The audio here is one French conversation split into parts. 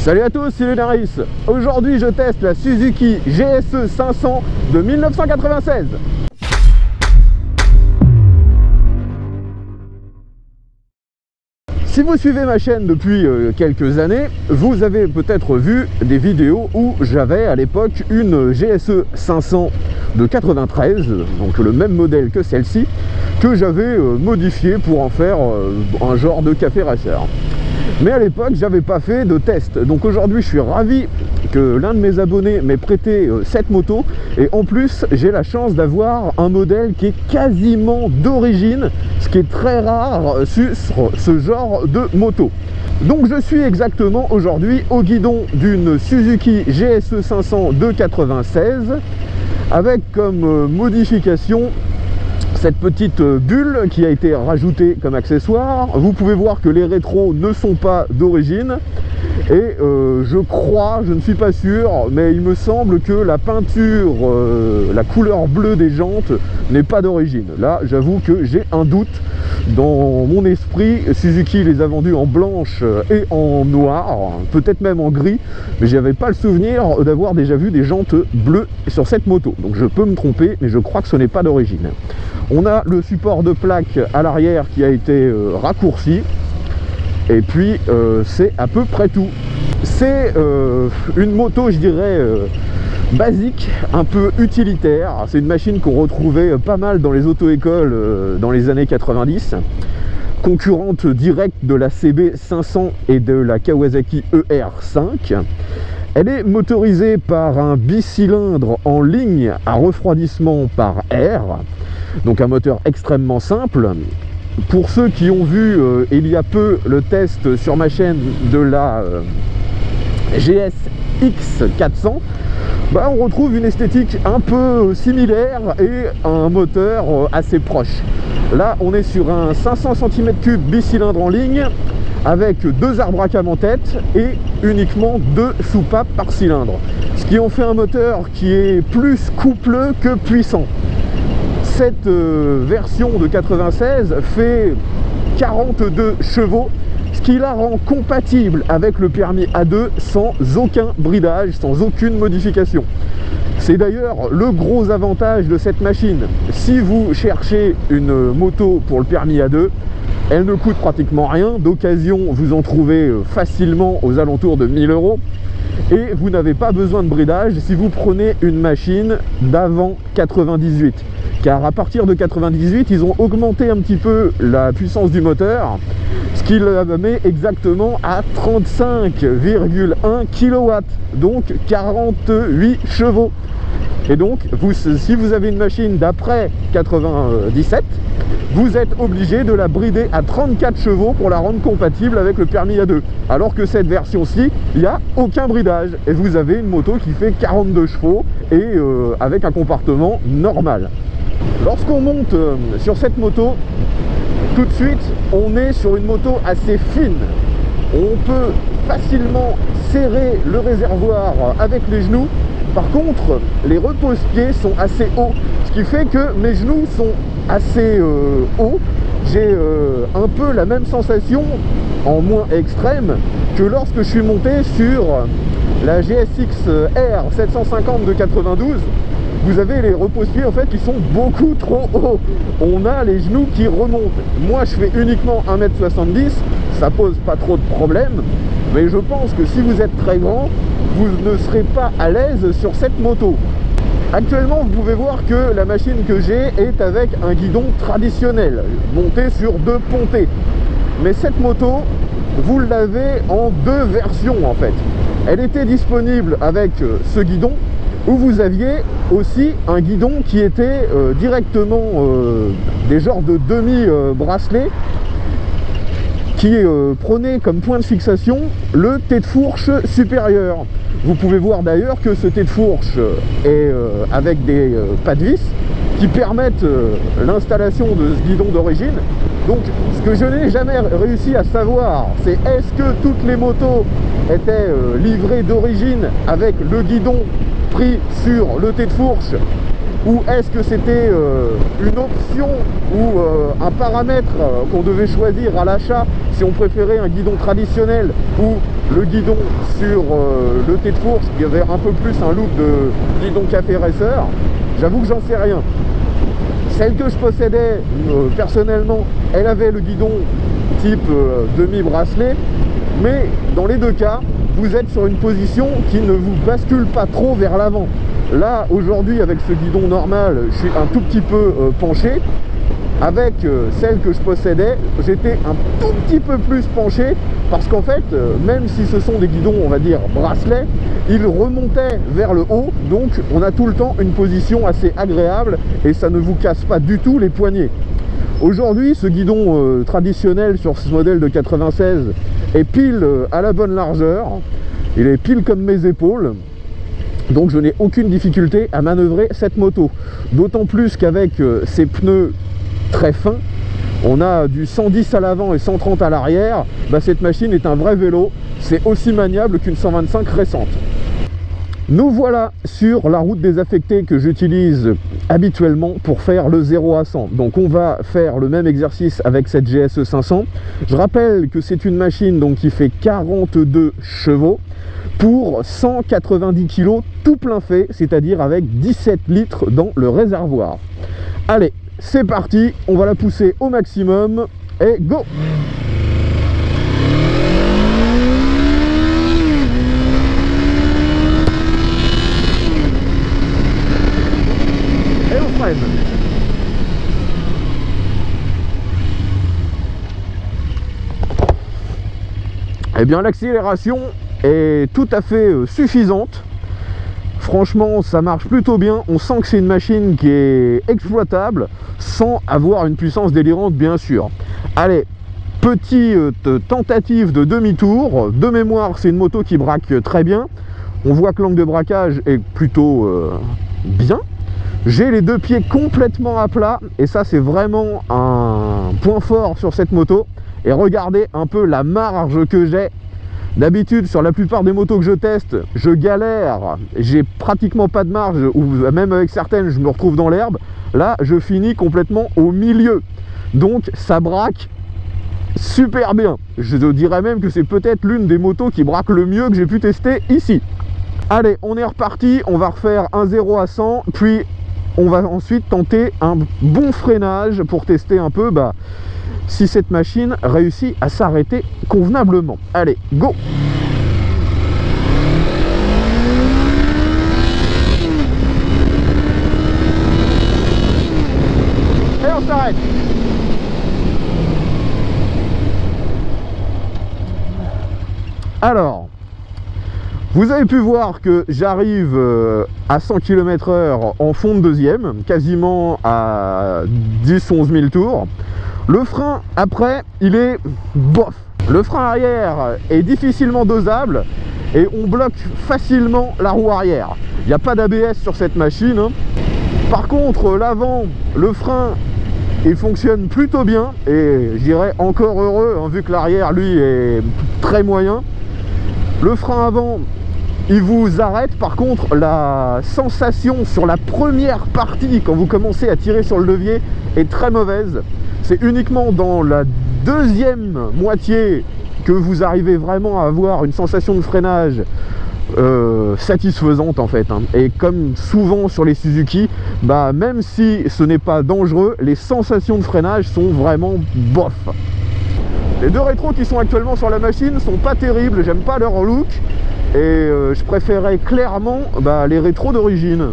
Salut à tous, c'est Lunaris. Aujourd'hui je teste la Suzuki GSE 500 de 1996. Si vous suivez ma chaîne depuis quelques années, vous avez peut-être vu des vidéos où j'avais à l'époque une GSE 500 de 93, donc le même modèle que celle-ci, que j'avais modifié pour en faire un genre de café racer. Mais à l'époque, j'avais pas fait de test. Donc aujourd'hui, je suis ravi que l'un de mes abonnés m'ait prêté cette moto. Et en plus, j'ai la chance d'avoir un modèle qui est quasiment d'origine, ce qui est très rare sur ce genre de moto. Donc je suis exactement aujourd'hui au guidon d'une Suzuki GSE 500 de 96 avec comme modification cette petite bulle qui a été rajoutée comme accessoire. Vous pouvez voir que les rétros ne sont pas d'origine et je crois, je ne suis pas sûr, mais il me semble que la peinture, la couleur bleue des jantes n'est pas d'origine. Là, j'avoue que j'ai un doute dans mon esprit. Suzuki les a vendus en blanche et en noir, peut-être même en gris, mais j'avais pas le souvenir d'avoir déjà vu des jantes bleues sur cette moto. Donc je peux me tromper, mais je crois que ce n'est pas d'origine. On a le support de plaque à l'arrière qui a été raccourci. Et puis c'est à peu près tout. C'est une moto, je dirais, basique, un peu utilitaire. C'est une machine qu'on retrouvait pas mal dans les auto-écoles dans les années 90. Concurrente directe de la CB 500 et de la Kawasaki ER5. Elle est motorisée par un bicylindre en ligne à refroidissement par air. Donc un moteur extrêmement simple. Pour ceux qui ont vu il y a peu le test sur ma chaîne de la GSX 400, bah, on retrouve une esthétique un peu similaire et un moteur assez proche. Là on est sur un 500 cm3 bicylindre en ligne avec 2 arbres à cam en tête et uniquement 2 soupapes par cylindre, ce qui en fait un moteur qui est plus coupleux que puissant. Cette version de 96 fait 42 chevaux, ce qui la rend compatible avec le permis A2 sans aucun bridage, sans aucune modification. C'est d'ailleurs le gros avantage de cette machine. Si vous cherchez une moto pour le permis A2, elle ne coûte pratiquement rien. D'occasion, vous en trouvez facilement aux alentours de 1000 €. Et vous n'avez pas besoin de bridage si vous prenez une machine d'avant 98. Car à partir de 98, ils ont augmenté un petit peu la puissance du moteur, ce qui la met exactement à 35,1 kW, donc 48 chevaux. Et donc, si vous avez une machine d'après 97, vous êtes obligé de la brider à 34 chevaux pour la rendre compatible avec le permis A2. Alors que cette version-ci, il n'y a aucun bridage. Et vous avez une moto qui fait 42 chevaux et avec un comportement normal. Lorsqu'on monte sur cette moto, tout de suite, on est sur une moto assez fine. On peut facilement serrer le réservoir avec les genoux. Par contre, les repose-pieds sont assez hauts, ce qui fait que mes genoux sont assez hauts. J'ai un peu la même sensation, en moins extrême, que lorsque je suis monté sur la GSX R 750 de 92. Vous avez les repose-pieds en fait qui sont beaucoup trop hauts. On a les genoux qui remontent. Moi je fais uniquement 1,70 m, ça pose pas trop de problème. Mais je pense que si vous êtes très grand, vous ne serez pas à l'aise sur cette moto. Actuellement, vous pouvez voir que la machine que j'ai est avec un guidon traditionnel, monté sur 2 pontées. Mais cette moto, vous l'avez en 2 versions en fait. Elle était disponible avec ce guidon, où vous aviez aussi un guidon qui était directement des genres de demi-bracelet qui prenait comme point de fixation le T de fourche supérieur. Vous pouvez voir d'ailleurs que ce T de fourche est avec des pas de vis qui permettent l'installation de ce guidon d'origine. Donc ce que je n'ai jamais réussi à savoir, c'est est-ce que toutes les motos étaient livrées d'origine avec le guidon pris sur le T de fourche ou est-ce que c'était une option ou un paramètre qu'on devait choisir à l'achat si on préférait un guidon traditionnel ou le guidon sur le T de fourche qui avait un peu plus un look de guidon café racer? J'avoue que j'en sais rien. Celle que je possédais personnellement, elle avait le guidon type demi-bracelet, mais dans les deux cas, vous êtes sur une position qui ne vous bascule pas trop vers l'avant. Là, aujourd'hui, avec ce guidon normal, je suis un tout petit peu penché. Avec celle que je possédais, j'étais un tout petit peu plus penché parce qu'en fait, même si ce sont des guidons, on va dire, bracelets, ils remontaient vers le haut, donc on a tout le temps une position assez agréable et ça ne vous casse pas du tout les poignets. Aujourd'hui, ce guidon traditionnel sur ce modèle de 96 est pile à la bonne largeur, il est pile comme mes épaules. Donc je n'ai aucune difficulté à manœuvrer cette moto. D'autant plus qu'avec ces pneus très fins, on a du 110 à l'avant et 130 à l'arrière. Bah, cette machine est un vrai vélo. C'est aussi maniable qu'une 125 récente. Nous voilà sur la route désaffectée que j'utilise habituellement pour faire le 0 à 100. Donc on va faire le même exercice avec cette GSE 500. Je rappelle que c'est une machine donc, qui fait 42 chevaux pour 190 kg tout plein fait, c'est-à-dire avec 17 litres dans le réservoir. Allez, c'est parti, on va la pousser au maximum et go! Et on freine. Eh bien, l'accélération est tout à fait suffisante. Franchement, ça marche plutôt bien. On sent que c'est une machine qui est exploitable sans avoir une puissance délirante, bien sûr. Allez, petite tentative de demi-tour. De mémoire, c'est une moto qui braque très bien. On voit que l'angle de braquage est plutôt bien. J'ai les deux pieds complètement à plat et ça, c'est vraiment un point fort sur cette moto. Et regardez un peu la marge que j'ai. D'habitude, sur la plupart des motos que je teste, je galère, j'ai pratiquement pas de marge, ou même avec certaines, je me retrouve dans l'herbe. Là, je finis complètement au milieu. Donc, ça braque super bien. Je dirais même que c'est peut-être l'une des motos qui braque le mieux que j'ai pu tester ici. Allez, on est reparti, on va refaire un 0 à 100, puis on va ensuite tenter un bon freinage pour tester un peu si cette machine réussit à s'arrêter convenablement. Allez, go! Et on s'arrête. Alors, vous avez pu voir que j'arrive à 100 km/h en fond de deuxième, quasiment à 10-11 000 tours. Le frein, après, il est bof. Le frein arrière est difficilement dosable et on bloque facilement la roue arrière. Il n'y a pas d'ABS sur cette machine. Par contre, l'avant, le frein, il fonctionne plutôt bien et je dirais encore heureux, vu que l'arrière, lui, est très moyen. Le frein avant, il vous arrête. Par contre, la sensation sur la première partie, quand vous commencez à tirer sur le levier, est très mauvaise. C'est uniquement dans la deuxième moitié que vous arrivez vraiment à avoir une sensation de freinage satisfaisante en fait. Et comme souvent sur les Suzuki, même si ce n'est pas dangereux, les sensations de freinage sont vraiment bof. Les deux rétros qui sont actuellement sur la machine sont pas terribles, j'aime pas leur look et je préférais clairement les rétros d'origine.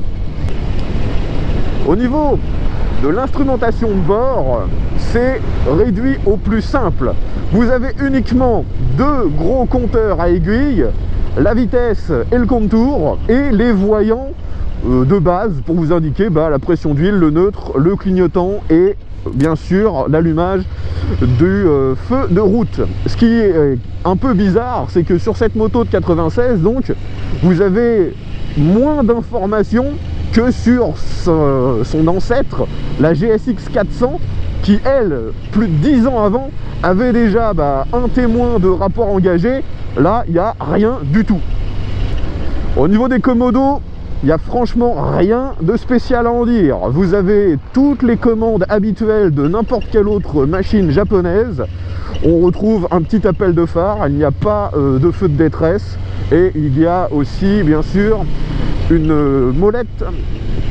Au niveau de l'instrumentation de bord, c'est réduit au plus simple. Vous avez uniquement deux gros compteurs à aiguilles, la vitesse et le contour, et les voyants de base pour vous indiquer la pression d'huile, le neutre, le clignotant et bien sûr l'allumage du feu de route. Ce qui est un peu bizarre, c'est que sur cette moto de 96, donc, vous avez moins d'informations que sur son ancêtre, la GSX 400, qui elle, plus de 10 ans avant, avait déjà un témoin de rapport engagé. Là, il n'y a rien du tout. Au niveau des commodos, Il n'y a franchement rien de spécial à en dire. Vous avez toutes les commandes habituelles de n'importe quelle autre machine japonaise. On retrouve un petit appel de phare, il n'y a pas de feu de détresse. Et il y a aussi, bien sûr, une molette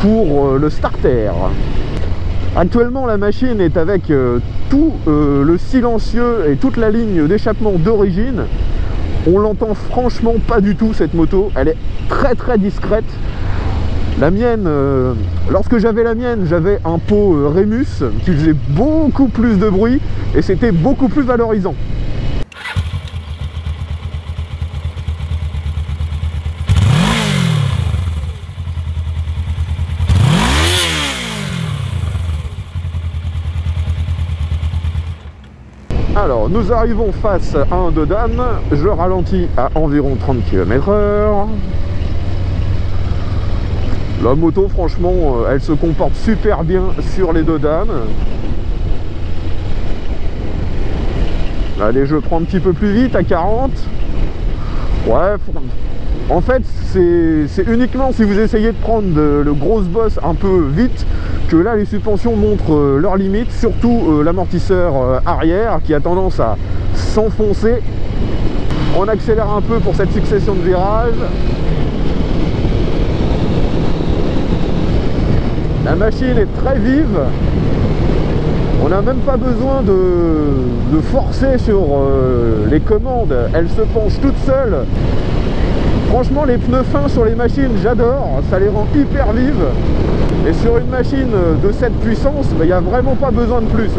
pour le starter. Actuellement, la machine est avec tout le silencieux et toute la ligne d'échappement d'origine. On l'entend franchement pas du tout, cette moto. Elle est très très discrète. La mienne, lorsque j'avais la mienne, j'avais un pot Remus qui faisait beaucoup plus de bruit et c'était beaucoup plus valorisant. Alors, nous arrivons face à un Dodan. Je ralentis à environ 30 km/h. La moto, franchement, elle se comporte super bien sur les Dodan. Allez, je prends un petit peu plus vite, à 40. Ouais, en fait, c'est uniquement si vous essayez de prendre le gros boss un peu vite que là, les suspensions montrent leurs limites, surtout l'amortisseur arrière qui a tendance à s'enfoncer. On accélère un peu pour cette succession de virages. La machine est très vive. On n'a même pas besoin de forcer sur les commandes. Elle se penche toute seule. Franchement, les pneus fins sur les machines, j'adore. Ça les rend hyper vives. Et sur une machine de cette puissance, il n'y a vraiment pas besoin de plus.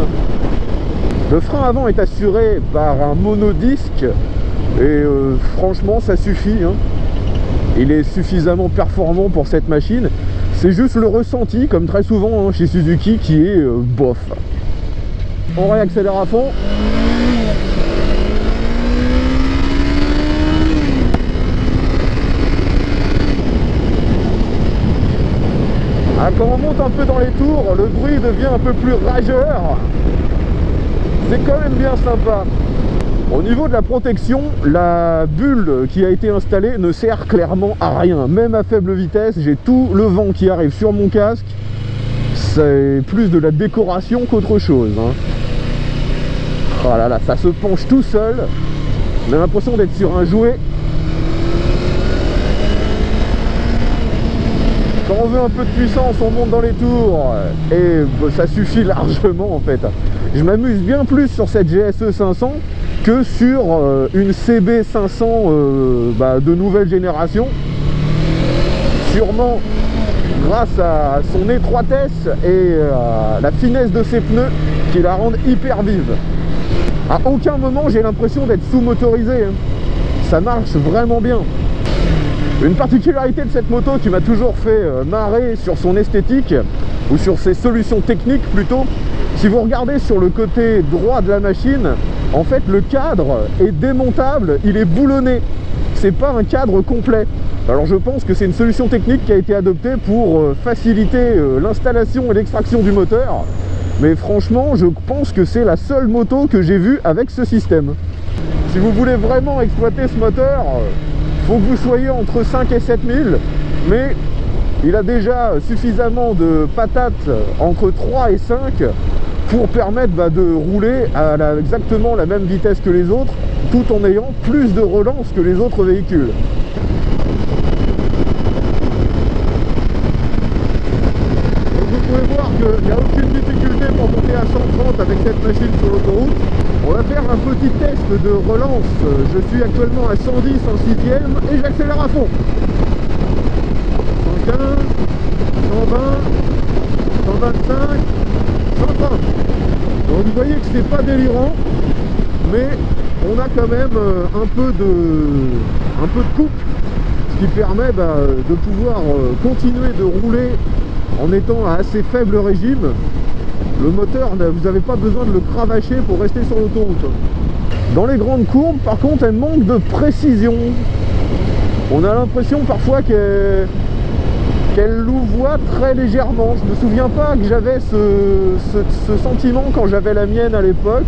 Le frein avant est assuré par un monodisque. Et franchement, ça suffit. Il est suffisamment performant pour cette machine. C'est juste le ressenti, comme très souvent chez Suzuki, qui est bof. On réaccélère à fond. Quand on monte un peu dans les tours, le bruit devient un peu plus rageur. C'est quand même bien sympa. Au niveau de la protection, la bulle qui a été installée ne sert clairement à rien. Même à faible vitesse, j'ai tout le vent qui arrive sur mon casque. C'est plus de la décoration qu'autre chose. Oh là là, ça se penche tout seul. On a l'impression d'être sur un jouet. Quand on veut un peu de puissance, on monte dans les tours et ça suffit largement en fait. Je m'amuse bien plus sur cette GSE 500 que sur une CB 500 de nouvelle génération. Sûrement grâce à son étroitesse et à la finesse de ses pneus qui la rendent hyper vive. À aucun moment j'ai l'impression d'être sous-motorisé. Ça marche vraiment bien. Une particularité de cette moto qui m'a toujours fait marrer sur son esthétique, ou sur ses solutions techniques plutôt, si vous regardez sur le côté droit de la machine, en fait le cadre est démontable, il est boulonné. C'est pas un cadre complet. Alors je pense que c'est une solution technique qui a été adoptée pour faciliter l'installation et l'extraction du moteur. Mais franchement, je pense que c'est la seule moto que j'ai vue avec ce système. Si vous voulez vraiment exploiter ce moteur, faut que vous soyez entre 5 et 7 000, mais il a déjà suffisamment de patates entre 3 et 5 pour permettre de rouler à exactement la même vitesse que les autres, tout en ayant plus de relance que les autres véhicules. Donc vous pouvez voir qu'il n'y a aucune difficulté pour monter à 130 avec cette machine sur l'autoroute. On va faire un petit test de relance. Je suis actuellement à 110 en 6e et j'accélère à fond. 115, 120, 125, 130. Donc vous voyez que c'est pas délirant, mais on a quand même un peu de coupe, ce qui permet de pouvoir continuer de rouler en étant à assez faible régime. Le moteur, vous n'avez pas besoin de le cravacher pour rester sur l'autoroute. Dans les grandes courbes, par contre, elle manque de précision. On a l'impression parfois qu'elle louvoie très légèrement. Je me souviens pas que j'avais ce sentiment quand j'avais la mienne à l'époque.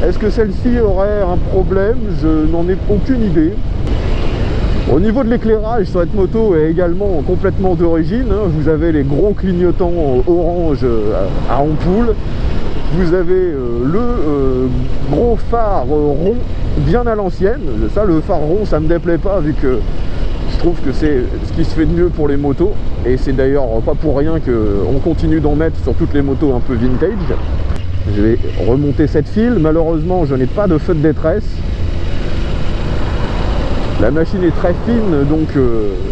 Est-ce que celle-ci aurait un problème? Je n'en ai aucune idée. Au niveau de l'éclairage, cette moto est également complètement d'origine. Vous avez les gros clignotants orange à ampoule. Vous avez le gros phare rond bien à l'ancienne. Ça, le phare rond, ça me déplaît pas vu que je trouve que c'est ce qui se fait de mieux pour les motos. Et c'est d'ailleurs pas pour rien qu'on continue d'en mettre sur toutes les motos un peu vintage. Je vais remonter cette file. Malheureusement, je n'ai pas de feu de détresse. La machine est très fine, donc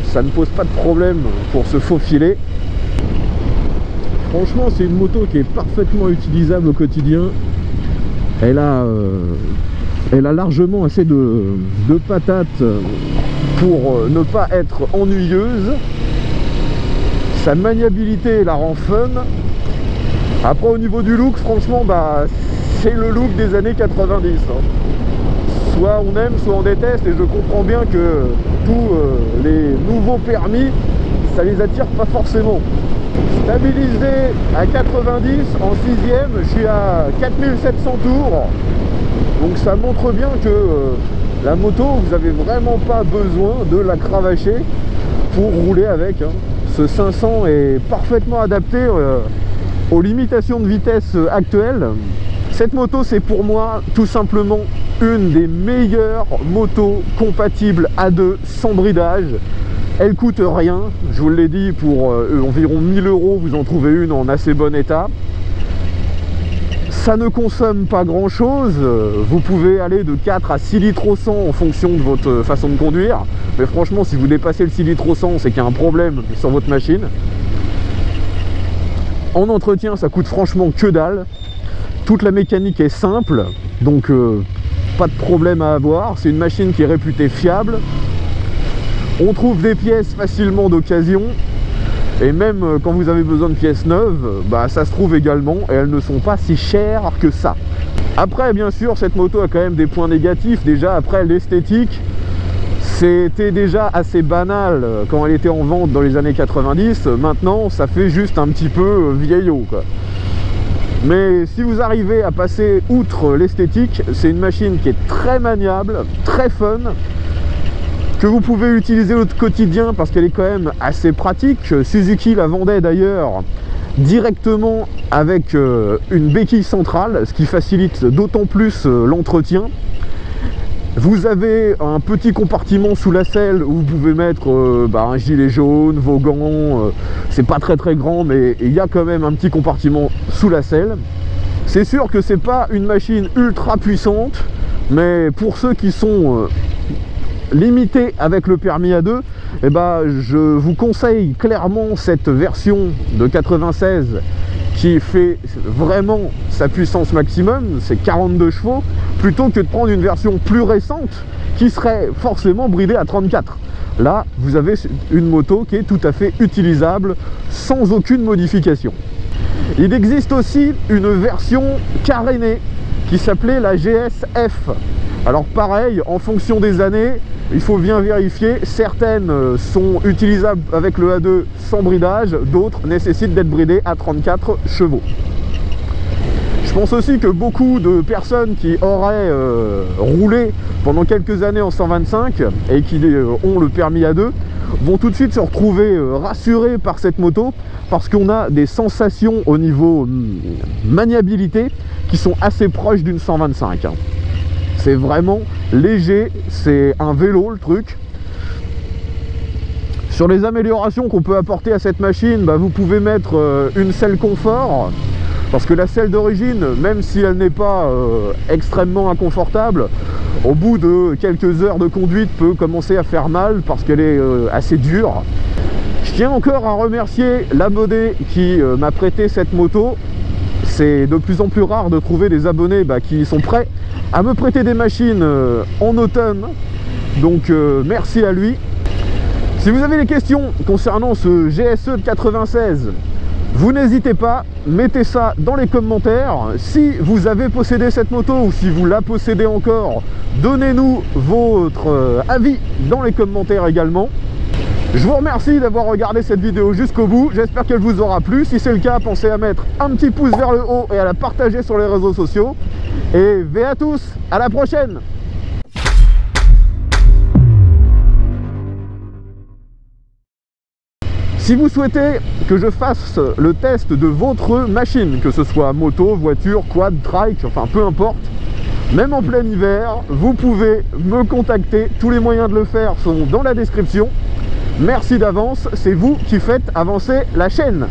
ça ne pose pas de problème pour se faufiler. Franchement, c'est une moto qui est parfaitement utilisable au quotidien. Elle a largement assez de patates pour ne pas être ennuyeuse. Sa maniabilité la rend fun. Après, au niveau du look, franchement, c'est le look des années 90. Soit on aime, soit on déteste, et je comprends bien que tous les nouveaux permis, ça les attire pas forcément. Stabilisé à 90 en 6ème, je suis à 4700 tours, donc ça montre bien que la moto, vous avez vraiment pas besoin de la cravacher pour rouler avec. Ce 500 est parfaitement adapté aux limitations de vitesse actuelles. Cette moto, c'est pour moi tout simplement une des meilleures motos compatibles A2 sans bridage. Elle coûte rien, je vous l'ai dit, pour environ 1000 €, vous en trouvez une en assez bon état. Ça ne consomme pas grand chose, vous pouvez aller de 4 à 6 litres au 100 en fonction de votre façon de conduire. Mais franchement, si vous dépassez le 6 litres au 100, c'est qu'il y a un problème sur votre machine. En entretien, ça coûte franchement que dalle. Toute la mécanique est simple, donc pas de problème à avoir. C'est une machine qui est réputée fiable. On trouve des pièces facilement d'occasion. Et même quand vous avez besoin de pièces neuves, ça se trouve également. Et elles ne sont pas si chères que ça. Après, bien sûr, cette moto a quand même des points négatifs. Déjà, après, l'esthétique, c'était déjà assez banal quand elle était en vente dans les années 90. Maintenant, ça fait juste un petit peu vieillot, quoi. Mais si vous arrivez à passer outre l'esthétique, c'est une machine qui est très maniable, très fun, que vous pouvez utiliser au quotidien parce qu'elle est quand même assez pratique. Suzuki la vendait d'ailleurs directement avec une béquille centrale, ce qui facilite d'autant plus l'entretien. Vous avez un petit compartiment sous la selle où vous pouvez mettre un gilet jaune, vos gants. C'est pas très grand, mais il y a quand même un petit compartiment sous la selle. C'est sûr que c'est pas une machine ultra puissante, mais pour ceux qui sont limités avec le permis A2, je vous conseille clairement cette version de 96 qui fait vraiment sa puissance maximum, c'est 42 chevaux, plutôt que de prendre une version plus récente qui serait forcément bridée à 34. Là, vous avez une moto qui est tout à fait utilisable sans aucune modification. Il existe aussi une version carénée qui s'appelait la GSF. Alors pareil, en fonction des années, il faut bien vérifier. Certaines sont utilisables avec le A2 sans bridage, d'autres nécessitent d'être bridées à 34 chevaux. Je pense aussi que beaucoup de personnes qui auraient roulé pendant quelques années en 125 et qui ont le permis A2 vont tout de suite se retrouver rassurés par cette moto parce qu'on a des sensations au niveau maniabilité qui sont assez proches d'une 125. C'est vraiment léger, c'est un vélo le truc. Sur les améliorations qu'on peut apporter à cette machine, vous pouvez mettre une selle confort, parce que la selle d'origine, même si elle n'est pas extrêmement inconfortable, au bout de quelques heures de conduite peut commencer à faire mal parce qu'elle est assez dure. Je tiens encore à remercier l'abonné qui m'a prêté cette moto. C'est de plus en plus rare de trouver des abonnés qui sont prêts à me prêter des machines en automne. Donc merci à lui. Si vous avez des questions concernant ce GSE de 96, vous n'hésitez pas, mettez ça dans les commentaires. Si vous avez possédé cette moto ou si vous la possédez encore, donnez-nous votre avis dans les commentaires également. Je vous remercie d'avoir regardé cette vidéo jusqu'au bout, j'espère qu'elle vous aura plu. Si c'est le cas, pensez à mettre un petit pouce vers le haut et à la partager sur les réseaux sociaux. Et V à tous, à la prochaine! Si vous souhaitez que je fasse le test de votre machine, que ce soit moto, voiture, quad, trike, enfin peu importe, même en plein hiver, vous pouvez me contacter. Tous les moyens de le faire sont dans la description. Merci d'avance, c'est vous qui faites avancer la chaîne.